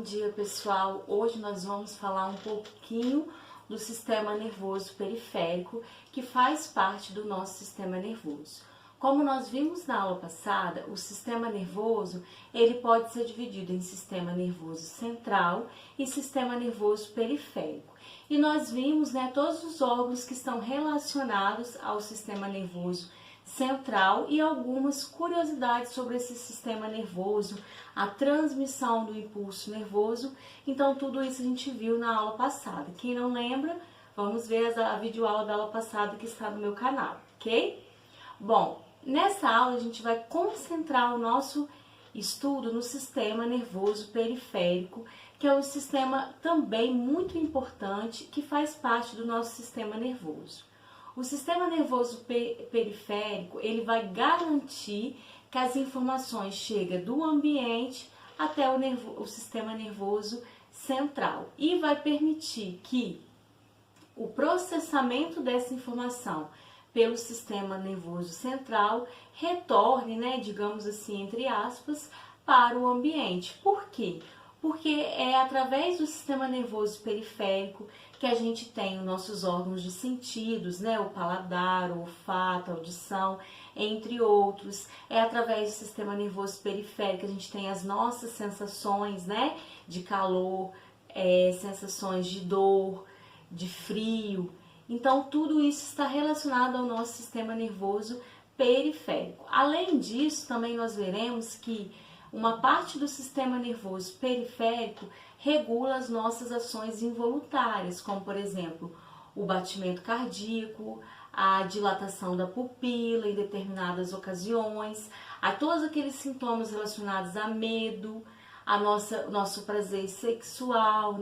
Bom dia, pessoal. Hoje nós vamos falar um pouquinho do sistema nervoso periférico, que faz parte do nosso sistema nervoso. Como nós vimos na aula passada, o sistema nervoso, ele pode ser dividido em sistema nervoso central e sistema nervoso periférico. E nós vimos, todos os órgãos que estão relacionados ao sistema nervoso central e algumas curiosidades sobre esse sistema nervoso, a transmissão do impulso nervoso. Então tudo isso a gente viu na aula passada. Quem não lembra, vamos ver a videoaula da aula passada que está no meu canal, ok? Bom, nessa aula a gente vai concentrar o nosso estudo no sistema nervoso periférico, que é um sistema também muito importante que faz parte do nosso sistema nervoso. O sistema nervoso periférico, ele vai garantir que as informações cheguem do ambiente até o sistema nervoso central e vai permitir que o processamento dessa informação pelo sistema nervoso central retorne, digamos assim, entre aspas, para o ambiente. Por quê? Porque é através do sistema nervoso periférico que a gente tem os nossos órgãos de sentidos, o paladar, o olfato, a audição, entre outros. É através do sistema nervoso periférico que a gente tem as nossas sensações, de calor, sensações de dor, de frio. Então, tudo isso está relacionado ao nosso sistema nervoso periférico. Além disso, também nós veremos que uma parte do sistema nervoso periférico regula as nossas ações involuntárias, como, por exemplo, o batimento cardíaco, a dilatação da pupila em determinadas ocasiões, a todos aqueles sintomas relacionados a medo, nosso prazer sexual,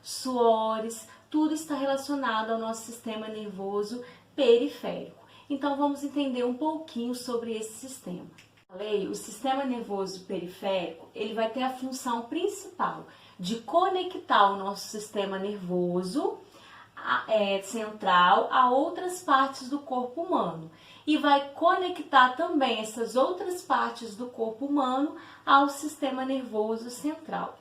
suores, tudo está relacionado ao nosso sistema nervoso periférico. Então, vamos entender um pouquinho sobre esse sistema. O sistema nervoso periférico, ele vai ter a função principal de conectar o nosso sistema nervoso central a outras partes do corpo humano e vai conectar também essas outras partes do corpo humano ao sistema nervoso central.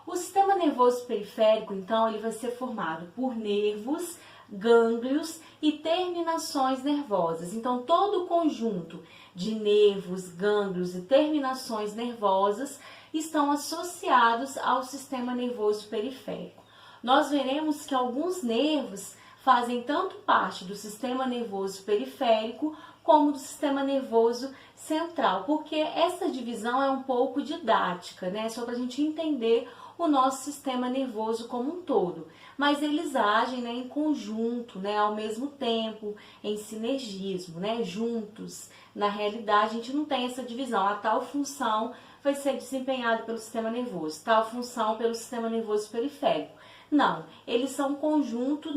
O sistema nervoso periférico, então, ele vai ser formado por nervos, gânglios e terminações nervosas. Então, todo o conjunto de nervos, gânglios e terminações nervosas estão associados ao sistema nervoso periférico. Nós veremos que alguns nervos fazem tanto parte do sistema nervoso periférico como do sistema nervoso central, porque essa divisão é um pouco didática, só para a gente entender o nosso sistema nervoso como um todo. Mas eles agem em conjunto, ao mesmo tempo, em sinergismo, juntos. Na realidade, a gente não tem essa divisão. A tal função vai ser desempenhada pelo sistema nervoso, tal função pelo sistema nervoso periférico. Não, eles são conjunto,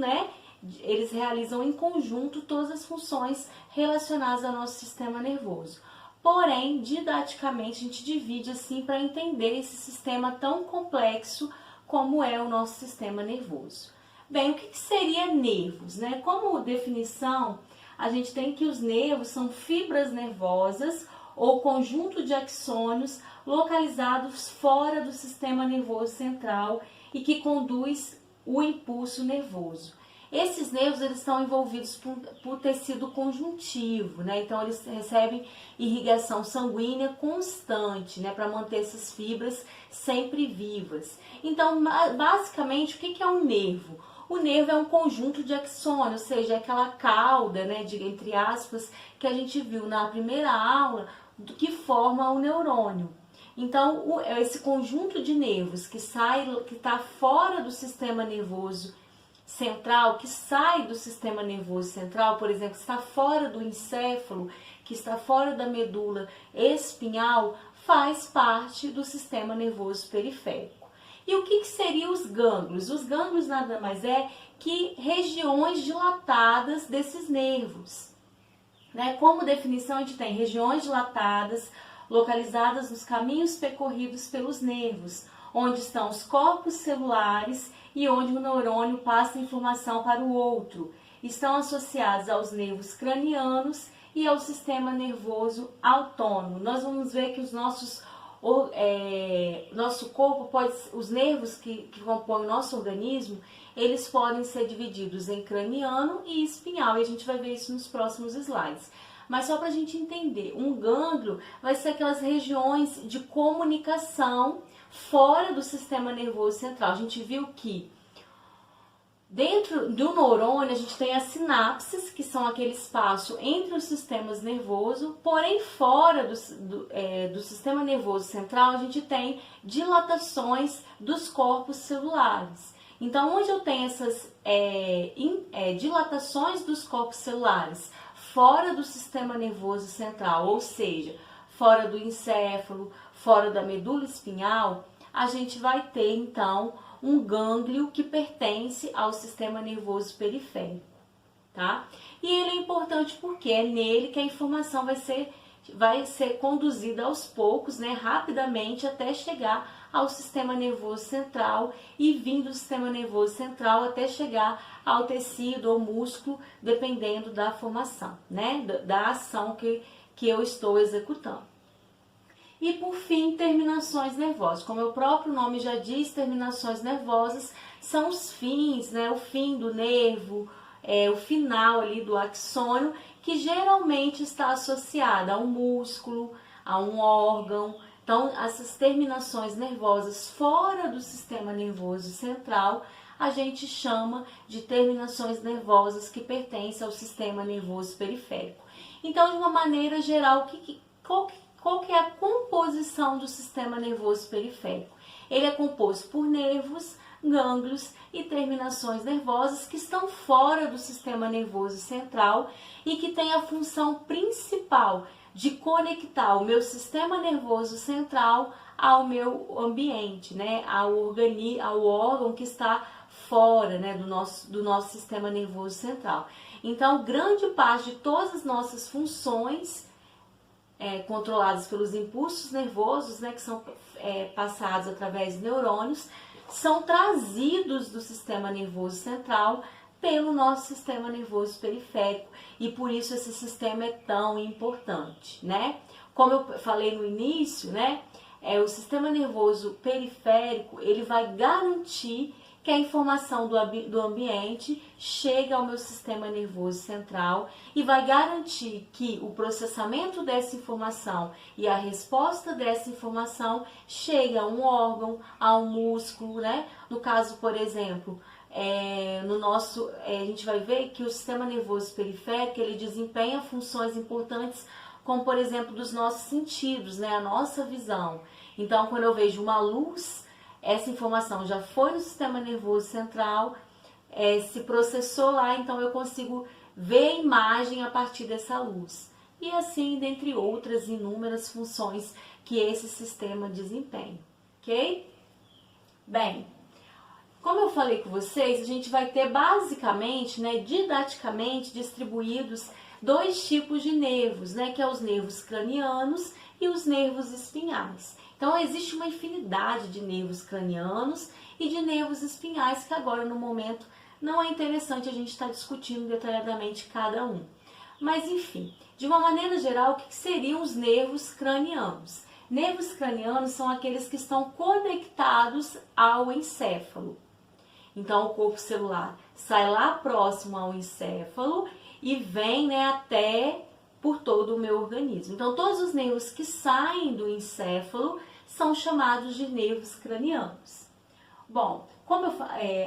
eles realizam em conjunto todas as funções relacionadas ao nosso sistema nervoso. Porém, didaticamente, a gente divide assim para entender esse sistema tão complexo como é o nosso sistema nervoso. Bem, o que seria nervos? Como definição, a gente tem que os nervos são fibras nervosas ou conjunto de axônios localizados fora do sistema nervoso central e que conduz o impulso nervoso. Esses nervos eles estão envolvidos por tecido conjuntivo, então eles recebem irrigação sanguínea constante, para manter essas fibras sempre vivas. Então, basicamente, o que é um nervo? O nervo é um conjunto de axônios, ou seja, é aquela cauda, entre aspas, que a gente viu na primeira aula, que forma o neurônio. Então, esse conjunto de nervos que está fora do sistema nervoso central, que sai do sistema nervoso central, por exemplo, que está fora do encéfalo, que está fora da medula espinhal, faz parte do sistema nervoso periférico. E o que seriam os gânglios? Os gânglios nada mais é que regiões dilatadas desses nervos. Como definição, a gente tem regiões dilatadas localizadas nos caminhos percorridos pelos nervos, onde estão os corpos celulares e onde o neurônio passa informação para o outro. Estão associados aos nervos cranianos e ao sistema nervoso autônomo. Nós vamos ver que os nossos nosso corpo os nervos que compõem o nosso organismo, eles podem ser divididos em craniano e espinhal, e a gente vai ver isso nos próximos slides. Mas só para a gente entender, um gânglio vai ser aquelas regiões de comunicação fora do sistema nervoso central. A gente viu que dentro do neurônio a gente tem as sinapses, que são aquele espaço entre os sistemas nervosos, porém fora do sistema nervoso central a gente tem dilatações dos corpos celulares. Então, onde eu tenho essas dilatações dos corpos celulares fora do sistema nervoso central, ou seja, fora do encéfalo, fora da medula espinhal, a gente vai ter então um gânglio que pertence ao sistema nervoso periférico, tá? E ele é importante porque é nele que a informação vai ser conduzida aos poucos, né, rapidamente, até chegar ao sistema nervoso central e vindo do sistema nervoso central até chegar ao tecido ou músculo, dependendo da formação, né, da ação que eu estou executando. E por fim, terminações nervosas. Como o próprio nome já diz, terminações nervosas são os fins, né, o fim do nervo, o final ali do axônio, que geralmente está associada a um músculo, a um órgão. Então, essas terminações nervosas fora do sistema nervoso central, a gente chama de terminações nervosas que pertencem ao sistema nervoso periférico. Então, de uma maneira geral, qual que é a composição do sistema nervoso periférico? Ele é composto por nervos, gânglios e terminações nervosas que estão fora do sistema nervoso central e que têm a função principal de conectar o meu sistema nervoso central ao meu ambiente, né, ao órgão que está fora, né, do nosso sistema nervoso central. Então, grande parte de todas as nossas funções controladas pelos impulsos nervosos, né, que são passados através de neurônios, são trazidos do sistema nervoso central pelo nosso sistema nervoso periférico, e por isso esse sistema é tão importante, né? Como eu falei no início, né, o sistema nervoso periférico, ele vai garantir que a informação do ambiente chega ao meu sistema nervoso central e vai garantir que o processamento dessa informação e a resposta dessa informação chegue a um órgão, a um músculo, né? No caso, por exemplo, a gente vai ver que o sistema nervoso periférico, ele desempenha funções importantes, como por exemplo dos nossos sentidos, né? A nossa visão. Então, quando eu vejo uma luz, essa informação já foi no sistema nervoso central, se processou lá, então eu consigo ver a imagem a partir dessa luz. E assim, dentre outras inúmeras funções que esse sistema desempenha, ok? Bem, como eu falei com vocês, a gente vai ter basicamente, né, didaticamente distribuídos dois tipos de nervos, né, que é os nervos cranianos e os nervos espinhais. Então, existe uma infinidade de nervos cranianos e de nervos espinhais que agora, no momento, não é interessante a gente estar discutindo detalhadamente cada um. Mas, enfim, de uma maneira geral, o que seriam os nervos cranianos? Nervos cranianos são aqueles que estão conectados ao encéfalo. Então, o corpo celular sai lá próximo ao encéfalo e vem, né, até por todo o meu organismo. Então, todos os nervos que saem do encéfalo são chamados de nervos cranianos. Bom,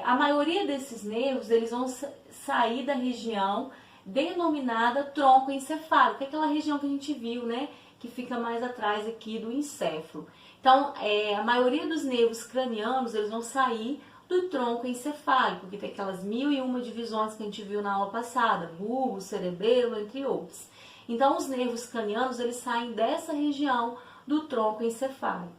a maioria desses nervos, eles vão sair da região denominada tronco encefálico, que é aquela região que a gente viu, né, que fica mais atrás aqui do encéfalo. Então, a maioria dos nervos cranianos, eles vão sair do tronco encefálico, que tem aquelas 1001 divisões que a gente viu na aula passada, bulbo, cerebelo, entre outros. Então, os nervos cranianos, eles saem dessa região do tronco encefálico.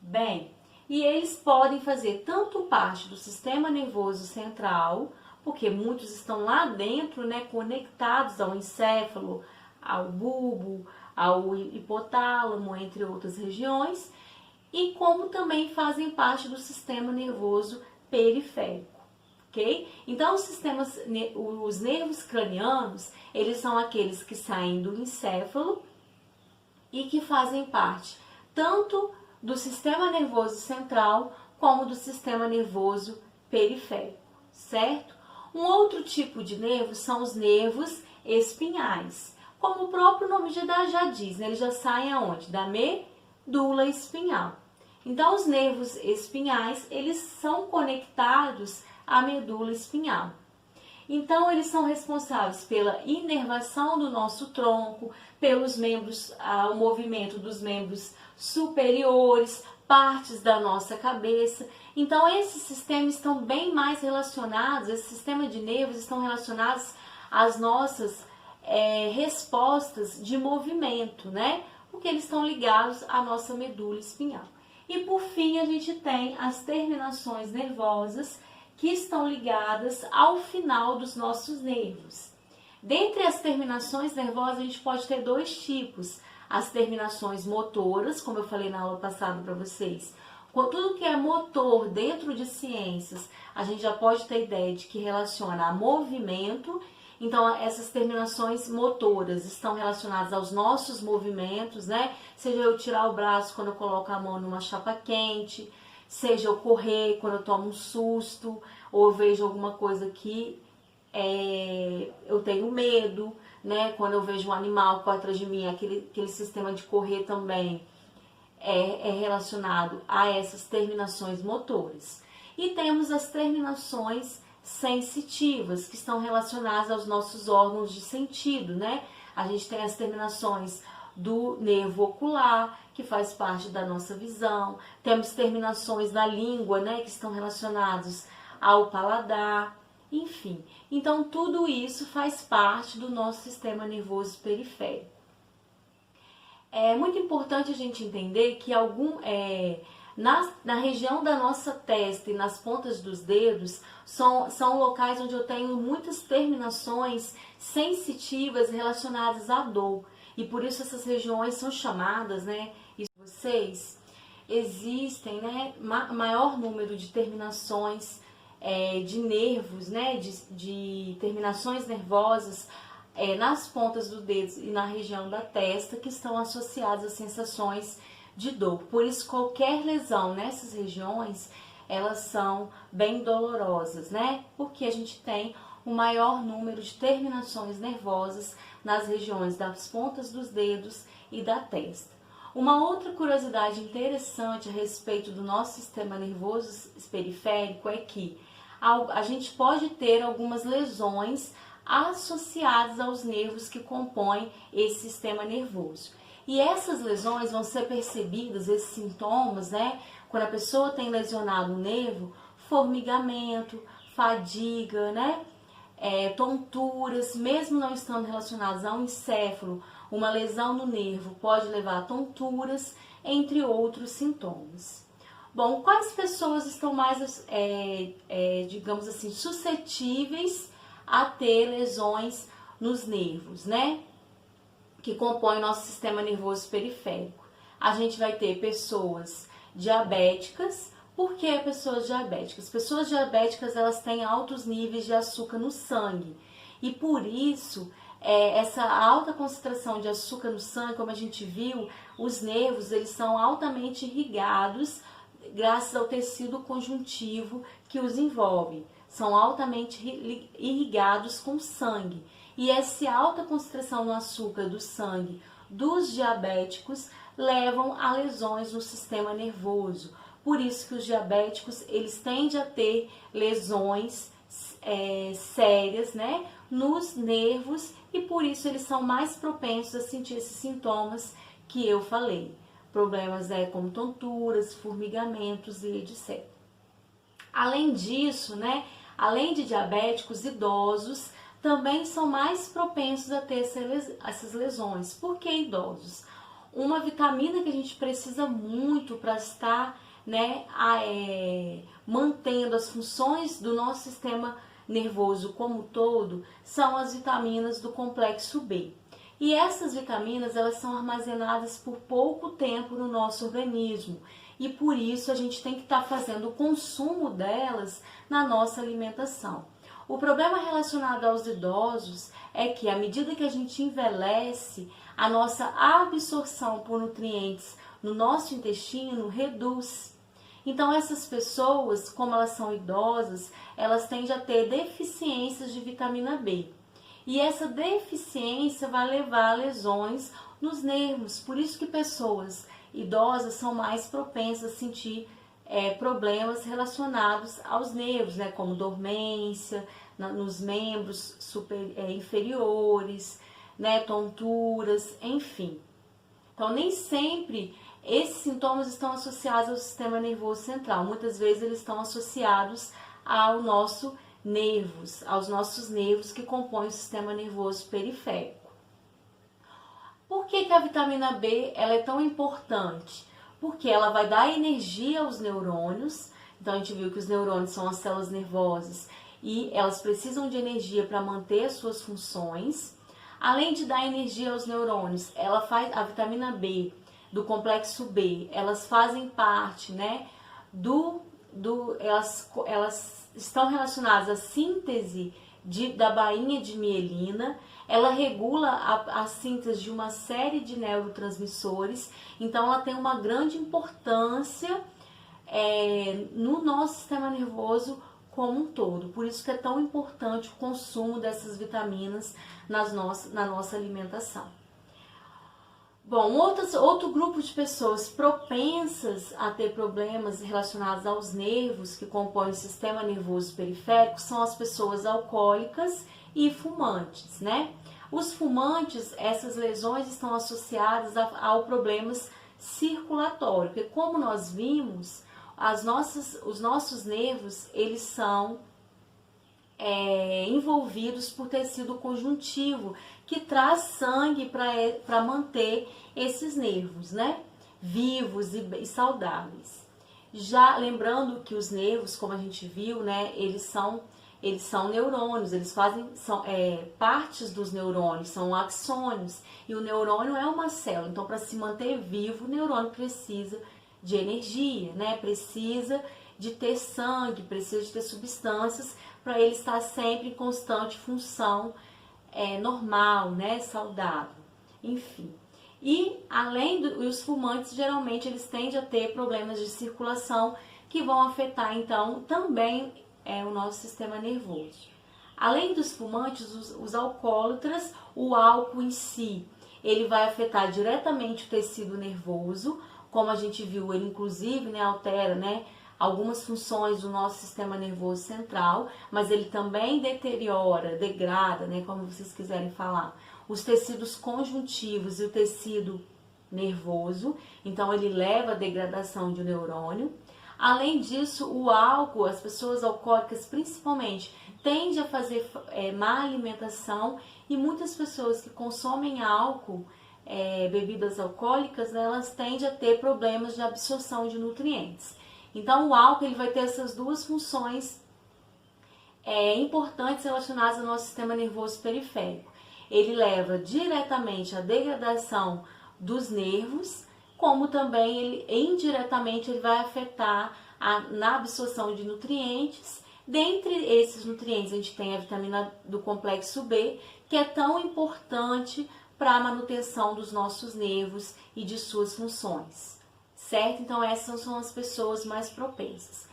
Bem, e eles podem fazer tanto parte do sistema nervoso central, porque muitos estão lá dentro, né, conectados ao encéfalo, ao bulbo, ao hipotálamo, entre outras regiões, e como também fazem parte do sistema nervoso periférico. Okay? Então, os nervos cranianos, eles são aqueles que saem do encéfalo e que fazem parte tanto do sistema nervoso central como do sistema nervoso periférico, certo? Um outro tipo de nervo são os nervos espinhais. Como o próprio nome já diz, né? Eles já saem aonde? Da medula espinhal. Então, os nervos espinhais, eles são conectados à medula espinhal. Então, eles são responsáveis pela inervação do nosso tronco, pelos membros, o movimento dos membros superiores, partes da nossa cabeça. Então, esses sistemas estão bem mais relacionados, esse sistema de nervos estão relacionados às nossas respostas de movimento, né? Porque eles estão ligados à nossa medula espinhal. E por fim, a gente tem as terminações nervosas que estão ligadas ao final dos nossos nervos. Dentre as terminações nervosas, a gente pode ter dois tipos. As terminações motoras, como eu falei na aula passada para vocês. Com tudo que é motor dentro de ciências, a gente já pode ter ideia de que relaciona a movimento. Então, essas terminações motoras estão relacionadas aos nossos movimentos, né? Seja eu tirar o braço quando eu coloco a mão numa chapa quente, seja eu correr quando eu tomo um susto, ou eu vejo alguma coisa que eu tenho medo, né? Quando eu vejo um animal corre atrás de mim, aquele sistema de correr também é relacionado a essas terminações motoras. E temos as terminações sensitivas, que estão relacionadas aos nossos órgãos de sentido, né? A gente tem as terminações do nervo ocular, que faz parte da nossa visão. Temos terminações da língua, né, que estão relacionados ao paladar, enfim. Então, tudo isso faz parte do nosso sistema nervoso periférico. É muito importante a gente entender que na região da nossa testa e nas pontas dos dedos são locais onde eu tenho muitas terminações sensitivas relacionadas à dor. E por isso essas regiões são chamadas, né? E vocês existem, né? Maior número de terminações de nervos, né? De terminações nervosas nas pontas dos dedos e na região da testa que estão associadas a sensações de dor. Por isso, qualquer lesão nessas regiões, elas são bem dolorosas, né? Porque a gente tem um maior número de terminações nervosas nas regiões das pontas dos dedos e da testa. Uma outra curiosidade interessante a respeito do nosso sistema nervoso periférico é que a gente pode ter algumas lesões associadas aos nervos que compõem esse sistema nervoso. E essas lesões vão ser percebidas, esses sintomas, né? Quando a pessoa tem lesionado o nervo, formigamento, fadiga, né? Tonturas, mesmo não estando relacionadas ao encéfalo, uma lesão no nervo pode levar a tonturas, entre outros sintomas. Bom, quais pessoas estão mais, digamos assim, suscetíveis a ter lesões nos nervos, né? Que compõem o nosso sistema nervoso periférico. A gente vai ter pessoas diabéticas. Por que pessoas diabéticas? Pessoas diabéticas, elas têm altos níveis de açúcar no sangue. E por isso, essa alta concentração de açúcar no sangue, como a gente viu, os nervos, eles são altamente irrigados graças ao tecido conjuntivo que os envolve. São altamente irrigados com sangue. E essa alta concentração no açúcar do sangue dos diabéticos levam a lesões no sistema nervoso. Por isso que os diabéticos, eles tendem a ter lesões sérias, né, nos nervos, e por isso eles são mais propensos a sentir esses sintomas que eu falei. Problemas como tonturas, formigamentos e etc. Além disso, né, além de diabéticos, idosos também são mais propensos a ter essas lesões. Por que idosos? Uma vitamina que a gente precisa muito para estar, né, mantendo as funções do nosso sistema nervoso como um todo são as vitaminas do complexo B. E essas vitaminas, elas são armazenadas por pouco tempo no nosso organismo. E por isso a gente tem que estar fazendo o consumo delas na nossa alimentação. O problema relacionado aos idosos é que, à medida que a gente envelhece, a nossa absorção por nutrientes no nosso intestino reduz. Então essas pessoas, como elas são idosas, elas tendem a ter deficiências de vitamina B. E essa deficiência vai levar a lesões nos nervos. Por isso que pessoas idosas são mais propensas a sentir problemas relacionados aos nervos, né, como dormência nos membros inferiores, né, tonturas, enfim. Então, nem sempre esses sintomas estão associados ao sistema nervoso central. Muitas vezes eles estão associados aos nossos nervos que compõem o sistema nervoso periférico. Por que a vitamina B ela é tão importante? Porque ela vai dar energia aos neurônios. Então a gente viu que os neurônios são as células nervosas e elas precisam de energia para manter as suas funções. Além de dar energia aos neurônios, a vitamina B do complexo B, elas fazem parte, né, elas estão relacionadas à síntese da bainha de mielina. Ela regula a síntese de uma série de neurotransmissores, então ela tem uma grande importância no nosso sistema nervoso como um todo. Por isso que é tão importante o consumo dessas vitaminas na nossa alimentação. Bom, outro grupo de pessoas propensas a ter problemas relacionados aos nervos que compõem o sistema nervoso periférico são as pessoas alcoólicas e fumantes, né? Os fumantes, essas lesões estão associadas a problemas circulatórios, porque como nós vimos, os nossos nervos, eles são envolvidos por tecido conjuntivo, que traz sangue para manter esses nervos, né, vivos e saudáveis. Já lembrando que os nervos, como a gente viu, né, eles são neurônios, são partes dos neurônios, são axônios, e o neurônio é uma célula. Então, para se manter vivo, o neurônio precisa de energia, né, precisa de ter sangue, precisa de ter substâncias para ele estar sempre em constante função normal, né, saudável, enfim. E os fumantes, geralmente, eles tendem a ter problemas de circulação que vão afetar, então, também o nosso sistema nervoso. Além dos fumantes, os alcoólatras, o álcool em si, ele vai afetar diretamente o tecido nervoso, como a gente viu, ele inclusive, né, altera, né, algumas funções do nosso sistema nervoso central, mas ele também degrada, né, como vocês quiserem falar, os tecidos conjuntivos e o tecido nervoso. Então ele leva à degradação de um neurônio. Além disso, o álcool, as pessoas alcoólicas principalmente, tendem a fazer má alimentação, e muitas pessoas que consomem álcool, bebidas alcoólicas, né, elas tendem a ter problemas de absorção de nutrientes. Então, o álcool ele vai ter essas duas funções importantes relacionadas ao nosso sistema nervoso periférico. Ele leva diretamente à degradação dos nervos, como também indiretamente ele vai afetar na absorção de nutrientes. Dentre esses nutrientes, a gente tem a vitamina do complexo B, que é tão importante para a manutenção dos nossos nervos e de suas funções. Certo? Então essas são as pessoas mais propensas.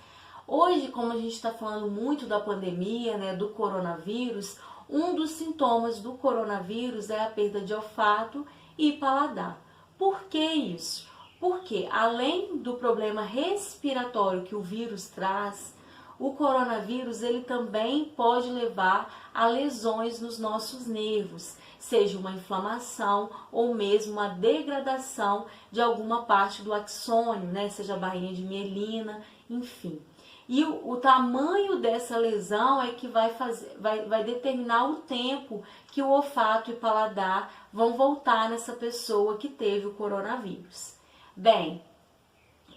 Hoje, como a gente está falando muito da pandemia, né, do coronavírus, um dos sintomas do coronavírus é a perda de olfato e paladar. Por que isso? Porque além do problema respiratório que o vírus traz, o coronavírus ele também pode levar a lesões nos nossos nervos, seja uma inflamação ou mesmo uma degradação de alguma parte do axônio, né? Seja a bainha de mielina, enfim. E o tamanho dessa lesão é que vai determinar o tempo que o olfato e paladar vão voltar nessa pessoa que teve o coronavírus. Bem,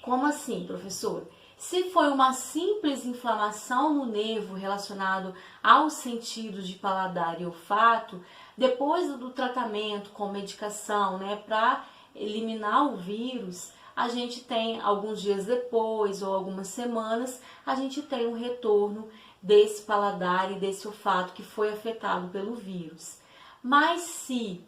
como assim, professor? Se foi uma simples inflamação no nervo relacionado aos sentidos de paladar e olfato, depois do tratamento com medicação, né, para eliminar o vírus, a gente tem alguns dias depois ou algumas semanas, a gente tem um retorno desse paladar e desse olfato que foi afetado pelo vírus. Mas se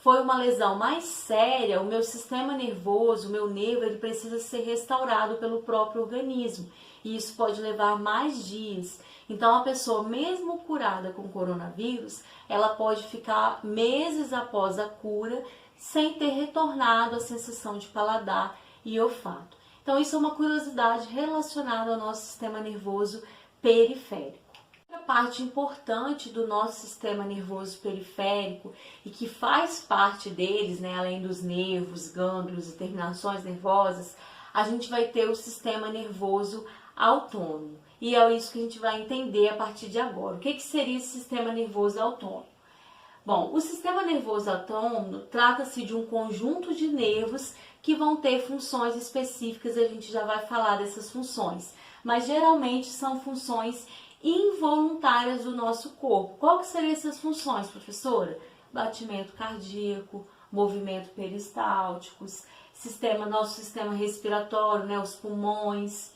foi uma lesão mais séria, o meu sistema nervoso, o meu nervo, ele precisa ser restaurado pelo próprio organismo. E isso pode levar mais dias. Então, a pessoa, mesmo curada com coronavírus, ela pode ficar meses após a cura sem ter retornado a sensação de paladar e olfato. Então, isso é uma curiosidade relacionada ao nosso sistema nervoso periférico. Outra parte importante do nosso sistema nervoso periférico e que faz parte deles, né, além dos nervos, gânglios e terminações nervosas, a gente vai ter o sistema nervoso autônomo. E é isso que a gente vai entender a partir de agora. O que seria esse sistema nervoso autônomo? Bom, o sistema nervoso autônomo trata-se de um conjunto de nervos que vão ter funções específicas, a gente já vai falar dessas funções, mas geralmente são funções involuntárias do nosso corpo. Qual que seriam essas funções, professora? Batimento cardíaco, movimento peristálticos, nosso sistema respiratório, né, os pulmões,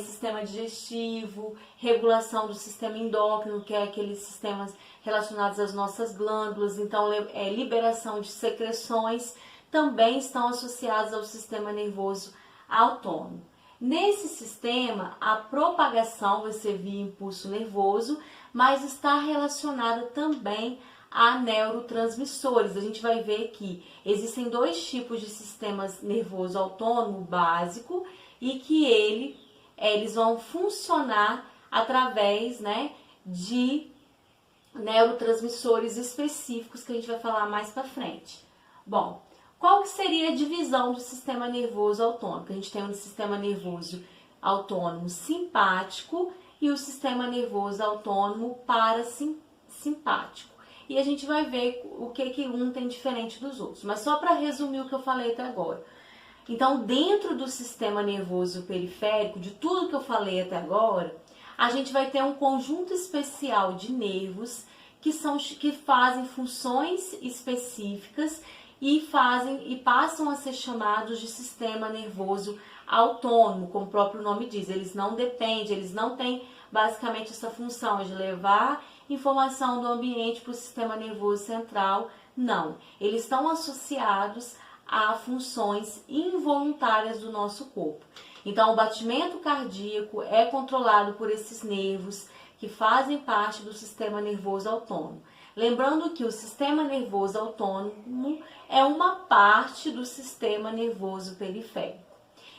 sistema digestivo, regulação do sistema endócrino, que é aqueles sistemas relacionados às nossas glândulas, então liberação de secreções, também estão associados ao sistema nervoso autônomo. Nesse sistema, a propagação vai ser via impulso nervoso, mas está relacionada também a neurotransmissores. A gente vai ver que existem dois tipos de sistemas nervoso autônomo básico e que eles vão funcionar através, né, de neurotransmissores específicos que a gente vai falar mais para frente. Bom, qual que seria a divisão do sistema nervoso autônomo? A gente tem um sistema nervoso autônomo simpático e o sistema nervoso autônomo parasimpático. E a gente vai ver o que um tem diferente dos outros. Mas só para resumir o que eu falei até agora. Então, dentro do sistema nervoso periférico, de tudo que eu falei até agora, a gente vai ter um conjunto especial de nervos que fazem funções específicas e passam a ser chamados de sistema nervoso autônomo, como o próprio nome diz. Eles não dependem, eles não têm basicamente essa função de levar informação do ambiente para o sistema nervoso central. Não, eles estão associados a funções involuntárias do nosso corpo. Então, o batimento cardíaco é controlado por esses nervos que fazem parte do sistema nervoso autônomo. Lembrando que o sistema nervoso autônomo é uma parte do sistema nervoso periférico.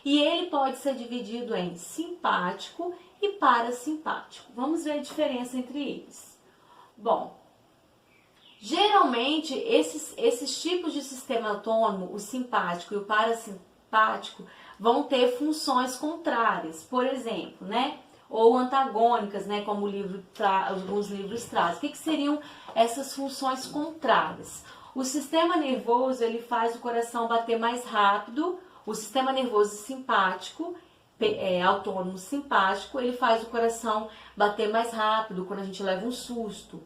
E ele pode ser dividido em simpático e parasimpático. Vamos ver a diferença entre eles. Bom, geralmente esses tipos de sistema autônomo, o simpático e o parasimpático, vão ter funções contrárias, por exemplo, né? Ou antagônicas, né? Como alguns livros trazem. O que seriam essas funções contrárias? O sistema nervoso, ele faz o coração bater mais rápido. O sistema nervoso simpático, autônomo simpático, ele faz o coração bater mais rápido quando a gente leva um susto,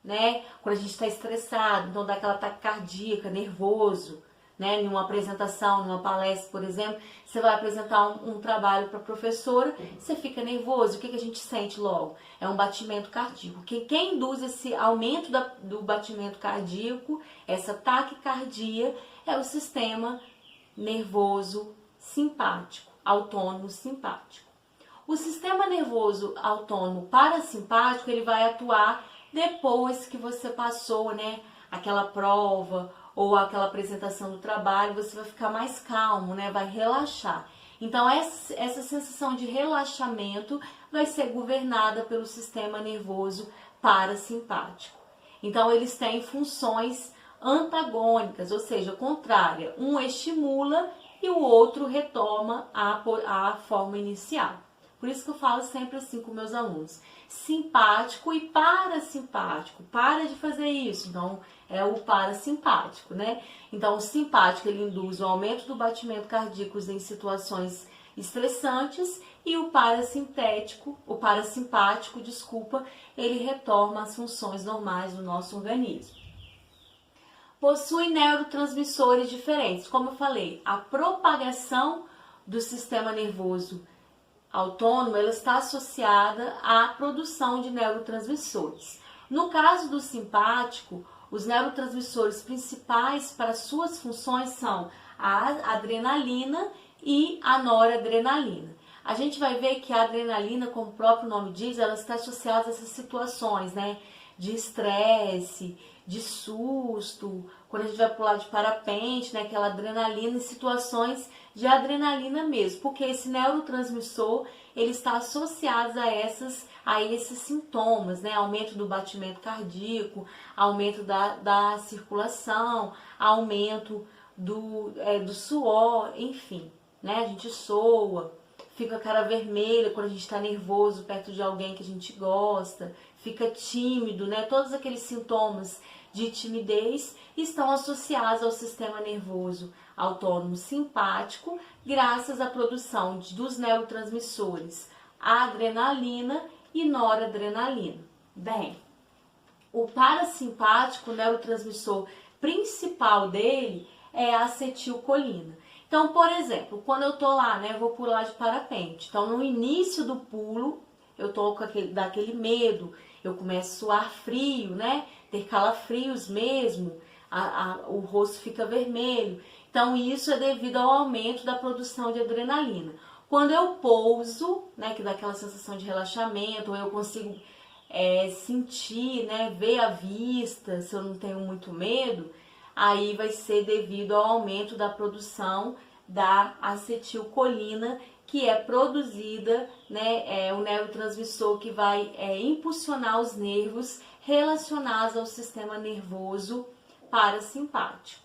né? Quando a gente está estressado, então dá aquela taquicardia, nervoso, né? Em uma apresentação, numa palestra, por exemplo, você vai apresentar um trabalho para a professora, você fica nervoso, o que a gente sente logo? É um batimento cardíaco. Quem induz esse aumento do batimento cardíaco, essa taquicardia, é o sistema nervoso simpático, autônomo simpático. O sistema nervoso autônomo parasimpático, ele vai atuar depois que você passou, né, aquela prova ou aquela apresentação do trabalho, você vai ficar mais calmo, né, vai relaxar. Então, essa sensação de relaxamento vai ser governada pelo sistema nervoso parasimpático. Então, eles têm funções antagônicas, ou seja, contrária. Um estimula e o outro retoma a forma inicial. Por isso que eu falo sempre assim com meus alunos. Simpático e parasimpático. Para de fazer isso. Então, é o parasimpático, né? Então, o simpático, ele induz o aumento do batimento cardíaco em situações estressantes e o parasimpático, ele retoma as funções normais do nosso organismo. Possui neurotransmissores diferentes. Como eu falei, a propagação do sistema nervoso autônomo, ela está associada à produção de neurotransmissores. No caso do simpático, Os neurotransmissores principais para suas funções são a adrenalina e a noradrenalina. A gente vai ver que a adrenalina, como o próprio nome diz, ela está associada a essas situações, né? De estresse, de susto, quando a gente vai pular de parapente, né? Aquela adrenalina, em situações de adrenalina mesmo, porque esse neurotransmissor, ele está associado a esses sintomas, né? Aumento do batimento cardíaco, aumento da circulação, aumento do suor, enfim, né? A gente soa, fica a cara vermelha quando a gente está nervoso perto de alguém que a gente gosta, fica tímido, né? Todos aqueles sintomas de timidez estão associados ao sistema nervoso autônomo simpático, graças à produção dos neurotransmissores adrenalina e noradrenalina. Bem, o parasimpático, o neurotransmissor principal dele é a acetilcolina. Então, por exemplo, quando eu tô lá, né, eu vou pular de parapente. Então, no início do pulo, eu tô com daquele medo, eu começo a suar frio, né, ter calafrios mesmo, o rosto fica vermelho. Então, isso é devido ao aumento da produção de adrenalina. Quando eu pouso, né, que dá aquela sensação de relaxamento, ou eu consigo sentir, né, ver a vista, se eu não tenho muito medo, aí vai ser devido ao aumento da produção da acetilcolina, que é produzida, né, o neurotransmissor que vai impulsionar os nervos relacionados ao sistema nervoso parasimpático.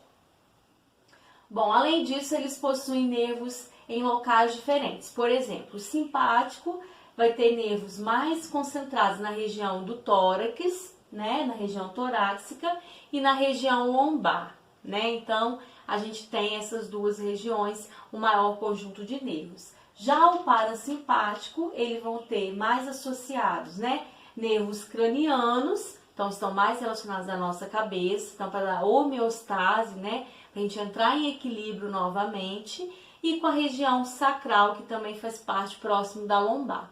Bom, além disso, eles possuem nervos em locais diferentes. Por exemplo, o simpático vai ter nervos mais concentrados na região do tórax, né, na região torácica e na região lombar, né? Então, a gente tem essas duas regiões, o maior conjunto de nervos. Já o parasimpático, eles vão ter mais associados, né, nervos cranianos, então estão mais relacionados à nossa cabeça, então para dar homeostase, né, para a gente entrar em equilíbrio novamente, e com a região sacral, que também faz parte próximo da lombar.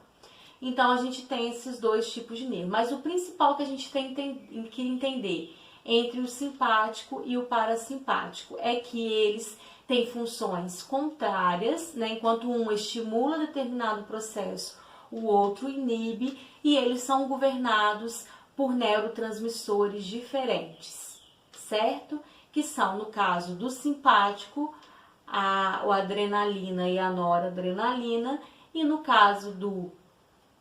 Então, a gente tem esses dois tipos de nervo. Mas o principal que a gente tem que entender entre o simpático e o parasimpático é que eles têm funções contrárias, né? Enquanto um estimula determinado processo, o outro inibe, e eles são governados por neurotransmissores diferentes, certo? Que são, no caso do simpático, a adrenalina e a noradrenalina, e no caso do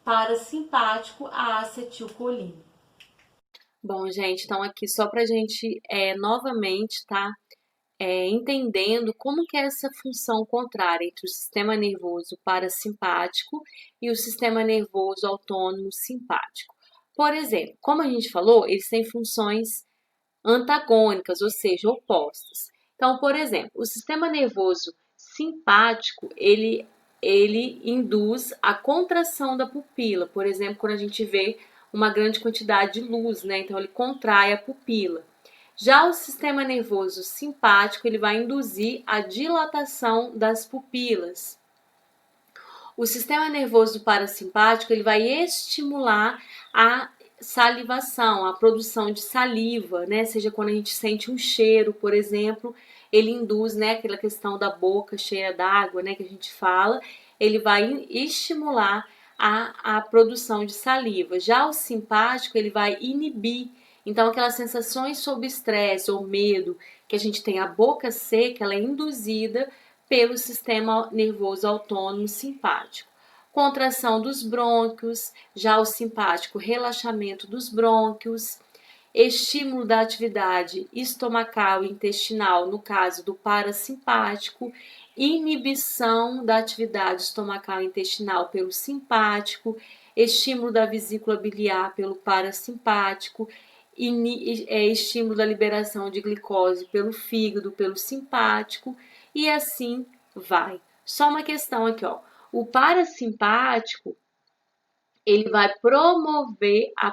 parasimpático, a acetilcolina. Bom, gente, então aqui só pra gente novamente, tá? Entendendo como que é essa função contrária entre o sistema nervoso parasimpático e o sistema nervoso autônomo simpático. Por exemplo, como a gente falou, eles têm funções antagônicas, ou seja, opostas. Então, por exemplo, o sistema nervoso simpático, ele induz a contração da pupila. Por exemplo, quando a gente vê uma grande quantidade de luz, né? Então, ele contrai a pupila. Já o sistema nervoso simpático, ele vai induzir a dilatação das pupilas. O sistema nervoso parasimpático, ele vai estimular a salivação, a produção de saliva, né? Seja quando a gente sente um cheiro, por exemplo, ele induz, né, aquela questão da boca cheia d'água, né, que a gente fala, ele vai estimular a produção de saliva. Já o simpático, ele vai inibir. Então, aquelas sensações sob estresse ou medo, que a gente tem a boca seca, ela é induzida pelo sistema nervoso autônomo simpático. Contração dos brônquios, já o simpático, relaxamento dos brônquios, estímulo da atividade estomacal e intestinal, no caso do parasimpático, inibição da atividade estomacal e intestinal pelo simpático, estímulo da vesícula biliar pelo parasimpático, estímulo da liberação de glicose pelo fígado, pelo simpático, e assim vai. Só uma questão aqui, ó. O parasimpático, ele vai promover a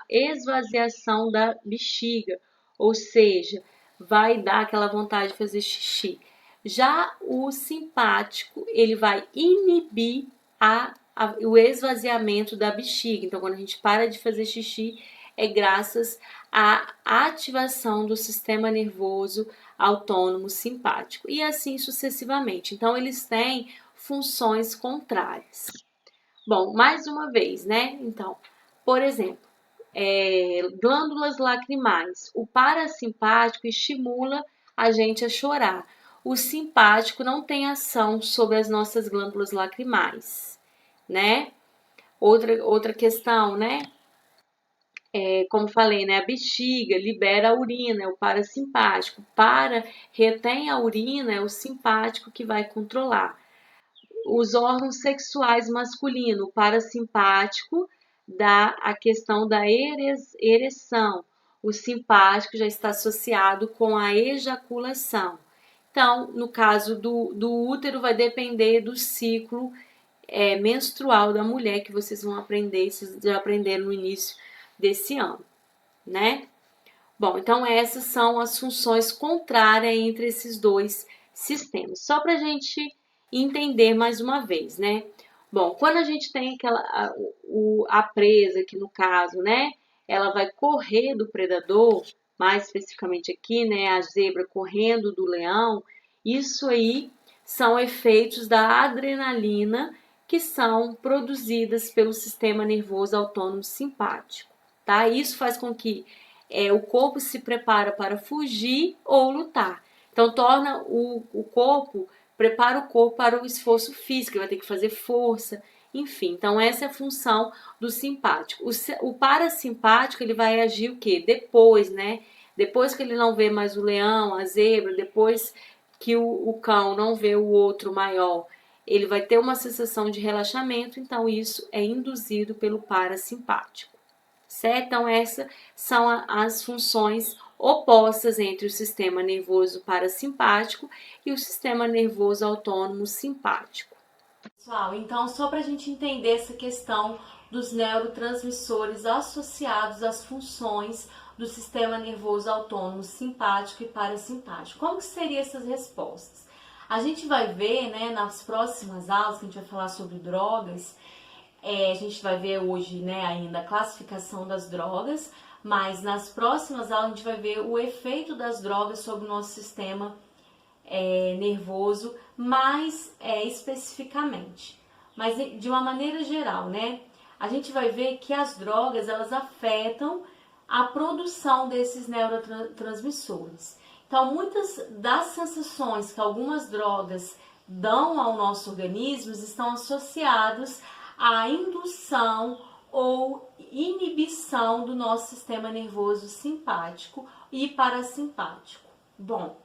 esvaziação da bexiga, ou seja, vai dar aquela vontade de fazer xixi. Já o simpático, ele vai inibir o esvaziamento da bexiga. Então, quando a gente para de fazer xixi, é graças à ativação do sistema nervoso autônomo simpático e assim sucessivamente. Então, eles têm funções contrárias. Bom, mais uma vez, né? Então, por exemplo, glândulas lacrimais. O parasimpático estimula a gente a chorar. O simpático não tem ação sobre as nossas glândulas lacrimais, né? Outra questão, né? Como falei, né? A bexiga libera a urina, é o parasimpático. Retém a urina, é o simpático que vai controlar. Os órgãos sexuais masculinos, o parasimpático dá a questão da ereção. O simpático já está associado com a ejaculação. Então, no caso do útero, vai depender do ciclo menstrual da mulher, que vocês vão aprender, vocês já aprenderam no início desse ano, né? Bom, então essas são as funções contrárias entre esses dois sistemas. Só para a gente entender mais uma vez, né? Bom, quando a gente tem a presa, que no caso, né, ela vai correr do predador, mais especificamente aqui, né, a zebra correndo do leão, isso aí são efeitos da adrenalina que são produzidas pelo sistema nervoso autônomo simpático, tá? Isso faz com que o corpo se prepara para fugir ou lutar. Então, prepara o corpo para o esforço físico, ele vai ter que fazer força, enfim. Então, essa é a função do simpático. O parasimpático, ele vai agir o quê? Depois, né? Depois que ele não vê mais o leão, a zebra, depois que o cão não vê o outro maior, ele vai ter uma sensação de relaxamento, então isso é induzido pelo parasimpático. Certo? Então, essas são as funções opostas entre o sistema nervoso parasimpático e o sistema nervoso autônomo simpático. Pessoal, então só para a gente entender essa questão dos neurotransmissores associados às funções do sistema nervoso autônomo simpático e parasimpático. Como que seriam essas respostas? A gente vai ver, né, nas próximas aulas, que a gente vai falar sobre drogas, a gente vai ver hoje, né, ainda a classificação das drogas, mas nas próximas aulas a gente vai ver o efeito das drogas sobre o nosso sistema nervoso mais especificamente. Mas de uma maneira geral, né, a gente vai ver que as drogas, elas afetam a produção desses neurotransmissores. Então, muitas das sensações que algumas drogas dão ao nosso organismo estão associadas à indução ou inibição do nosso sistema nervoso simpático e parasimpático. Bom,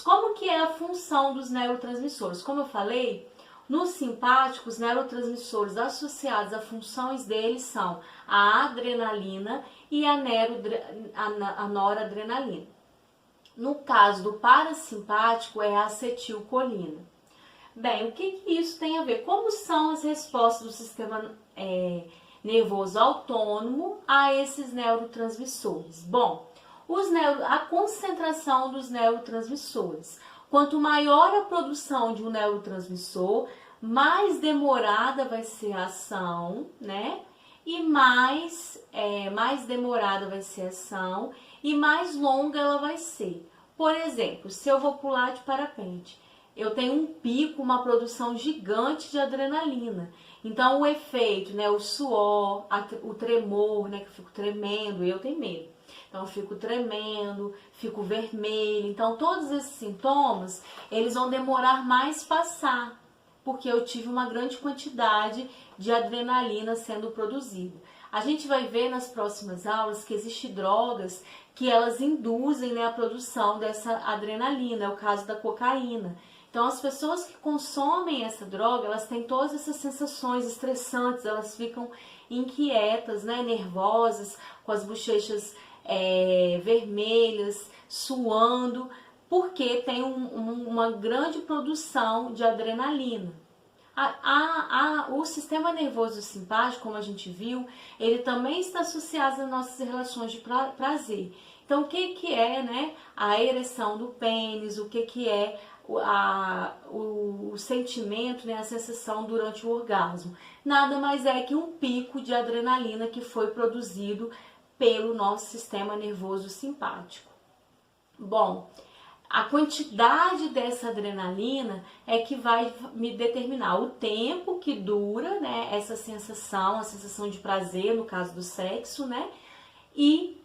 como que é a função dos neurotransmissores? Como eu falei, no simpático, os neurotransmissores associados a funções deles são a adrenalina e a noradrenalina. No caso do parasimpático, é a acetilcolina. Bem, o que isso tem a ver? Como são as respostas do sistema nervoso autônomo a esses neurotransmissores? Bom, a concentração dos neurotransmissores. Quanto maior a produção de um neurotransmissor, mais demorada vai ser a ação, né? E mais demorada vai ser a ação e mais longa ela vai ser. Por exemplo, se eu vou pular de parapente, eu tenho um pico, uma produção gigante de adrenalina. Então, o efeito, né, o suor, o tremor, né, que eu fico tremendo, eu tenho medo. Então, eu fico tremendo, fico vermelho. Então, todos esses sintomas, eles vão demorar mais passar, porque eu tive uma grande quantidade de adrenalina sendo produzida. A gente vai ver nas próximas aulas que existem drogas que elas induzem, né, a produção dessa adrenalina, é o caso da cocaína. Então, as pessoas que consomem essa droga, elas têm todas essas sensações estressantes, elas ficam inquietas, né, nervosas, com as bochechas vermelhas, suando, porque tem uma grande produção de adrenalina. O sistema nervoso simpático, como a gente viu, ele também está associado às nossas relações de prazer. Então, o que é, né, a ereção do pênis, o que é o sentimento, né, a sensação durante o orgasmo? Nada mais é que um pico de adrenalina que foi produzido pelo nosso sistema nervoso simpático. Bom, a quantidade dessa adrenalina é que vai me determinar o tempo que dura, né, essa sensação, a sensação de prazer, no caso do sexo, né, e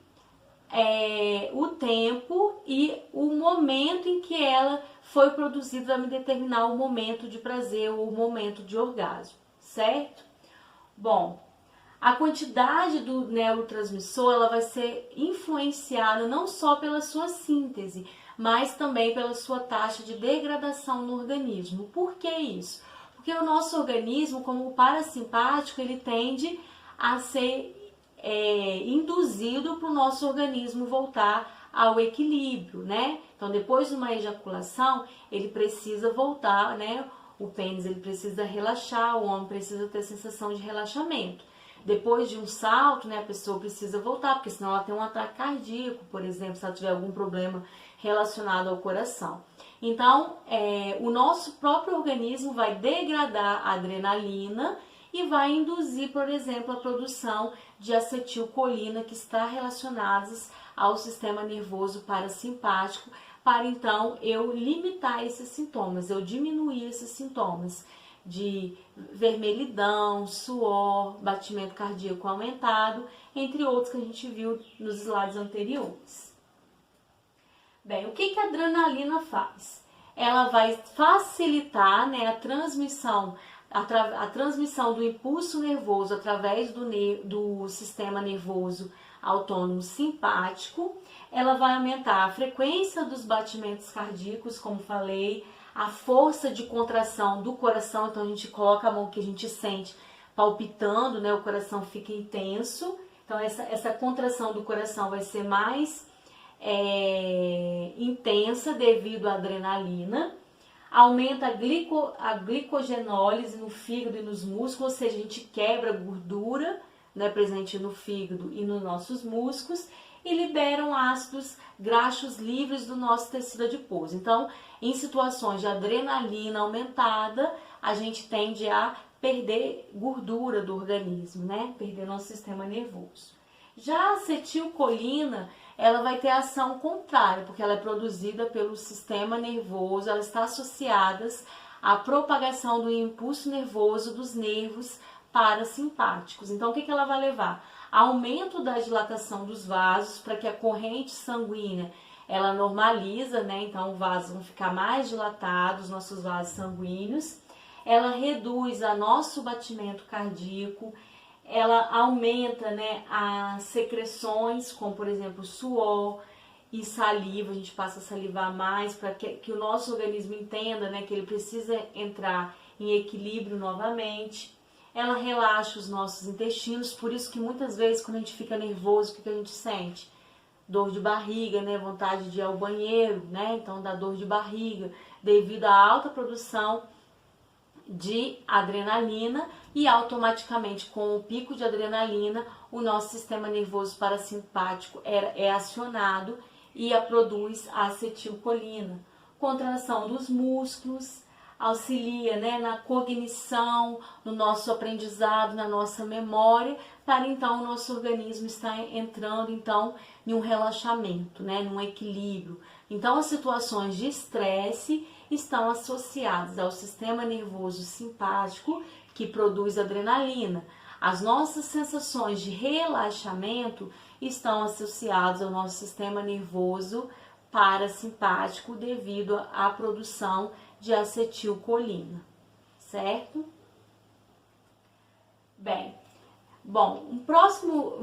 o tempo e o momento em que ela foi produzida vai me determinar o momento de prazer ou o momento de orgasmo, certo? Bom, a quantidade do neurotransmissor ela vai ser influenciada não só pela sua síntese, mas também pela sua taxa de degradação no organismo. Por que isso? Porque o nosso organismo, como o parasimpático, ele tende a ser induzido para o nosso organismo voltar ao equilíbrio, né? Então, depois de uma ejaculação, ele precisa voltar, né? O pênis ele precisa relaxar, o homem precisa ter sensação de relaxamento. Depois de um salto, né, a pessoa precisa voltar, porque senão ela tem um ataque cardíaco, por exemplo, se ela tiver algum problema relacionado ao coração. Então, o nosso próprio organismo vai degradar a adrenalina e vai induzir, por exemplo, a produção de acetilcolina que está relacionadas ao sistema nervoso parasimpático, para então eu limitar esses sintomas, eu diminuir esses sintomas de vermelhidão, suor, batimento cardíaco aumentado, entre outros que a gente viu nos slides anteriores. Bem, o que a adrenalina faz? Ela vai facilitar, né, a transmissão do impulso nervoso através do sistema nervoso autônomo simpático. Ela vai aumentar a frequência dos batimentos cardíacos, como falei, a força de contração do coração. Então a gente coloca a mão que a gente sente palpitando, né? O coração fica intenso. Então essa contração do coração vai ser mais intensa devido à adrenalina. Aumenta a glicogenólise no fígado e nos músculos, ou seja, a gente quebra a gordura, né, presente no fígado e nos nossos músculos, e liberam ácidos graxos livres do nosso tecido adiposo. Então, em situações de adrenalina aumentada, a gente tende a perder gordura do organismo, né? Perder nosso sistema nervoso. Já a acetilcolina, ela vai ter ação contrária, porque ela é produzida pelo sistema nervoso, ela está associada à propagação do impulso nervoso dos nervos parasimpáticos. Então, o que ela vai levar? Aumento da dilatação dos vasos, para que a corrente sanguínea ela normaliza, né? Então, os vasos vão ficar mais dilatados, os nossos vasos sanguíneos. Ela reduz o nosso batimento cardíaco, ela aumenta, né, as secreções, como por exemplo suor e saliva. A gente passa a salivar mais para que o nosso organismo entenda, né, que ele precisa entrar em equilíbrio novamente. Ela relaxa os nossos intestinos, por isso que muitas vezes quando a gente fica nervoso, o que a gente sente? Dor de barriga, né, vontade de ir ao banheiro, né, então dá dor de barriga devido à alta produção de adrenalina, e automaticamente com o pico de adrenalina o nosso sistema nervoso parasimpático é acionado e produz a acetilcolina. Contração dos músculos, auxilia, né, na cognição, no nosso aprendizado, na nossa memória, para então o nosso organismo estar entrando então em um relaxamento, né, num equilíbrio. Então as situações de estresse estão associadas ao sistema nervoso simpático, que produz adrenalina. As nossas sensações de relaxamento estão associadas ao nosso sistema nervoso parasimpático devido à produção de acetilcolina, certo? Bom, um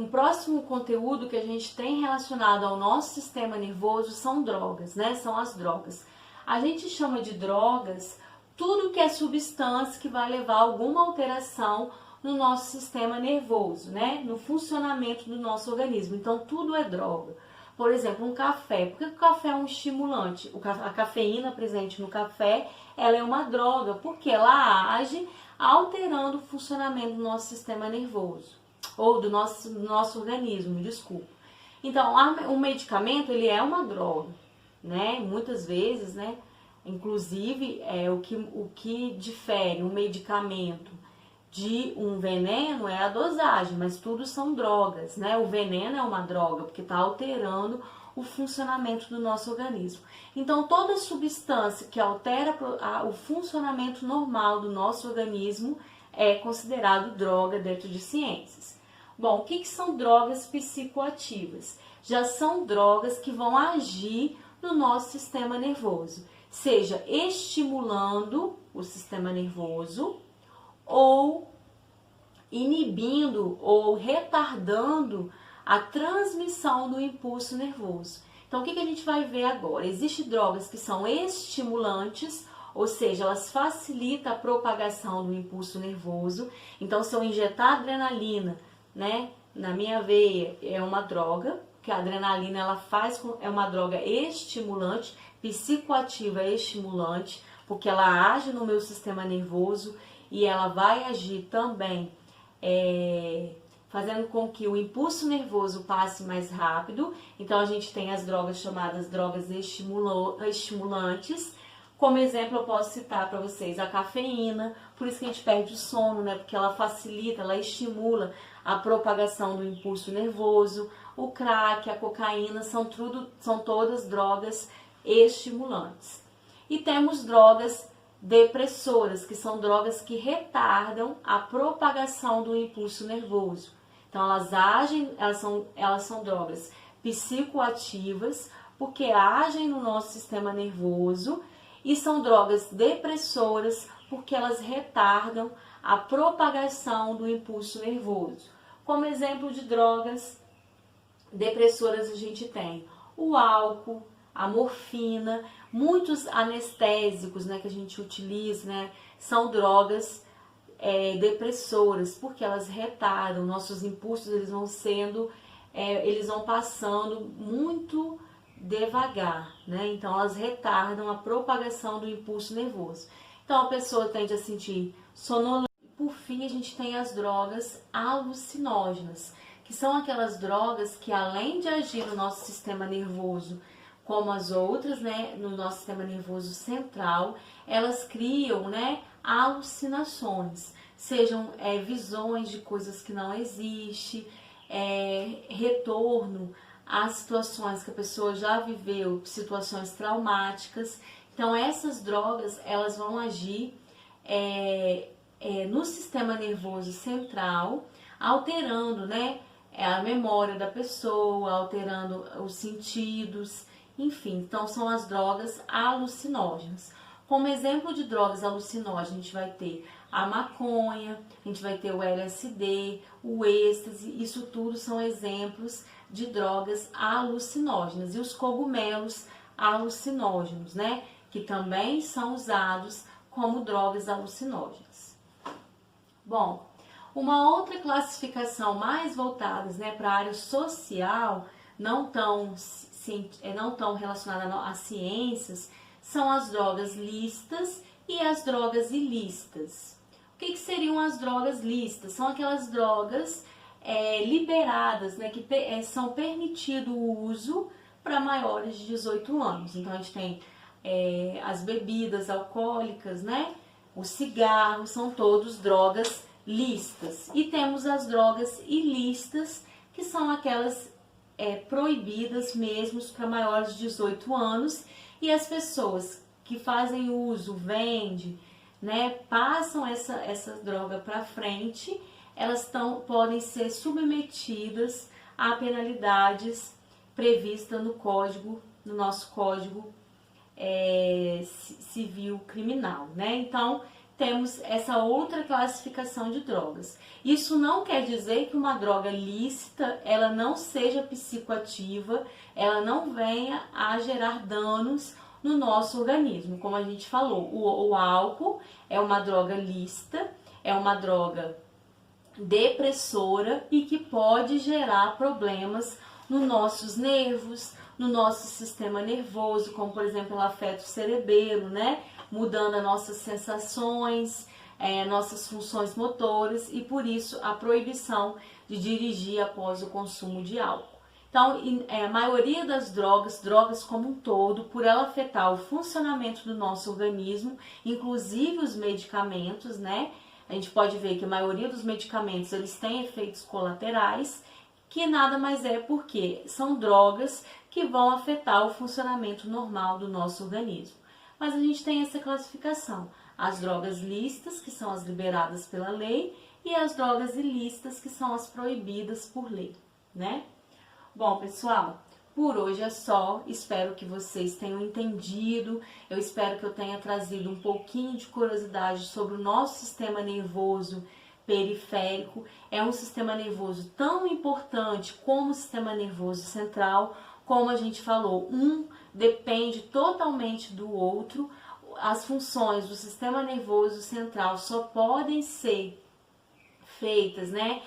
próximo conteúdo que a gente tem relacionado ao nosso sistema nervoso são drogas, né? São as drogas. A gente chama de drogas tudo que é substância que vai levar a alguma alteração no nosso sistema nervoso, né? No funcionamento do nosso organismo. Então, tudo é droga. Por exemplo, um café. Por que o café é um estimulante? A cafeína presente no café, ela é uma droga, porque ela age alterando o funcionamento do nosso sistema nervoso, ou do nosso organismo, desculpa. Então, o medicamento, ele é uma droga, né? Muitas vezes, né? Inclusive, o que difere um medicamento de um veneno é a dosagem, mas tudo são drogas, né? O veneno é uma droga, porque está alterando o funcionamento do nosso organismo. Então, toda substância que altera o funcionamento normal do nosso organismo é considerado droga dentro de ciências. Bom, o que são drogas psicoativas? Já são drogas que vão agir no nosso sistema nervoso, seja estimulando o sistema nervoso ou inibindo ou retardando a transmissão do impulso nervoso. Então, o que a gente vai ver agora? Existem drogas que são estimulantes, ou seja, elas facilitam a propagação do impulso nervoso. Então, se eu injetar adrenalina, né, na minha veia, é uma droga, que a adrenalina é uma droga estimulante, psicoativa estimulante, porque ela age no meu sistema nervoso e ela vai agir também fazendo com que o impulso nervoso passe mais rápido. Então, a gente tem as drogas chamadas drogas estimulantes. Como exemplo, eu posso citar para vocês a cafeína, por isso que a gente perde o sono, né? Porque ela facilita, ela estimula a propagação do impulso nervoso. O crack, a cocaína, são todas drogas estimulantes. E temos drogas depressoras, que são drogas que retardam a propagação do impulso nervoso. Então, elas são drogas psicoativas, porque agem no nosso sistema nervoso, e são drogas depressoras, porque elas retardam a propagação do impulso nervoso. Como exemplo de drogas depressoras, a gente tem o álcool, a morfina, muitos anestésicos, né, que a gente utiliza, né, são drogas depressoras, porque elas retardam nossos impulsos, eles vão passando muito devagar, né? Então elas retardam a propagação do impulso nervoso. Então a pessoa tende a sentir sonolência. Por fim, a gente tem as drogas alucinógenas, que são aquelas drogas que, além de agir no nosso sistema nervoso, como as outras, né, no nosso sistema nervoso central, elas criam, né, alucinações, sejam visões de coisas que não existem, retorno a situações que a pessoa já viveu, situações traumáticas. Então, essas drogas, elas vão agir no sistema nervoso central, alterando, né, a memória da pessoa, alterando os sentidos, enfim. Então, são as drogas alucinógenas. Como exemplo de drogas alucinógenas, a gente vai ter a maconha, a gente vai ter o LSD, o êxtase, isso tudo são exemplos de drogas alucinógenas. E os cogumelos alucinógenos, né, que também são usados como drogas alucinógenas. Bom, uma outra classificação mais voltada, né, para a área social, não tão relacionada às ciências, são as drogas lícitas e as drogas ilícitas. O que seriam as drogas lícitas? São aquelas drogas liberadas, né, que são permitido o uso para maiores de 18 anos. Então, a gente tem as bebidas alcoólicas, né, o cigarro, são todos drogas lícitas. E temos as drogas ilícitas, que são aquelas proibidas mesmo para maiores de 18 anos, e as pessoas que fazem uso, vendem, né, passam essa droga para frente, elas podem ser submetidas a penalidades previstas no nosso Código Civil Criminal, né? Então, temos essa outra classificação de drogas. Isso não quer dizer que uma droga lícita, ela não seja psicoativa, ela não venha a gerar danos no nosso organismo. Como a gente falou, o álcool é uma droga lícita, é uma droga depressora e que pode gerar problemas nos nossos nervos, no nosso sistema nervoso, como por exemplo, ela afeta o cerebelo, né? Mudando as nossas sensações, nossas funções motoras, e por isso a proibição de dirigir após o consumo de álcool. Então, a maioria das drogas como um todo, por ela afetar o funcionamento do nosso organismo, inclusive os medicamentos, né? A gente pode ver que a maioria dos medicamentos eles têm efeitos colaterais, que nada mais é porque são drogas que vão afetar o funcionamento normal do nosso organismo. Mas a gente tem essa classificação: as drogas lícitas, que são as liberadas pela lei, e as drogas ilícitas, que são as proibidas por lei, né? Bom, pessoal, por hoje é só. Espero que vocês tenham entendido. Eu espero que eu tenha trazido um pouquinho de curiosidade sobre o nosso sistema nervoso periférico. É um sistema nervoso tão importante como o sistema nervoso central. Como a gente falou, um depende totalmente do outro. As funções do sistema nervoso central só podem ser feitas, né,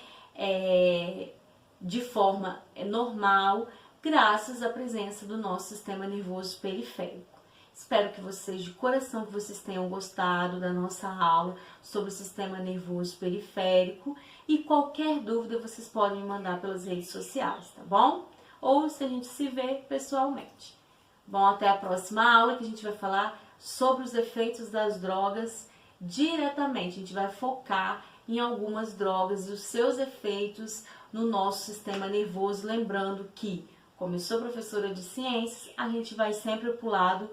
de forma normal, graças à presença do nosso sistema nervoso periférico. Espero que vocês, de coração, que vocês tenham gostado da nossa aula sobre o sistema nervoso periférico, e qualquer dúvida vocês podem me mandar pelas redes sociais, tá bom? Ou se a gente se vê pessoalmente. Bom, até a próxima aula, que a gente vai falar sobre os efeitos das drogas diretamente. A gente vai focar em algumas drogas e os seus efeitos no nosso sistema nervoso, lembrando que, como eu sou professora de ciências, a gente vai sempre pro lado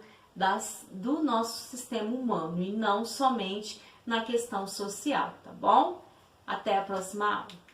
do nosso sistema humano e não somente na questão social, tá bom? Até a próxima aula!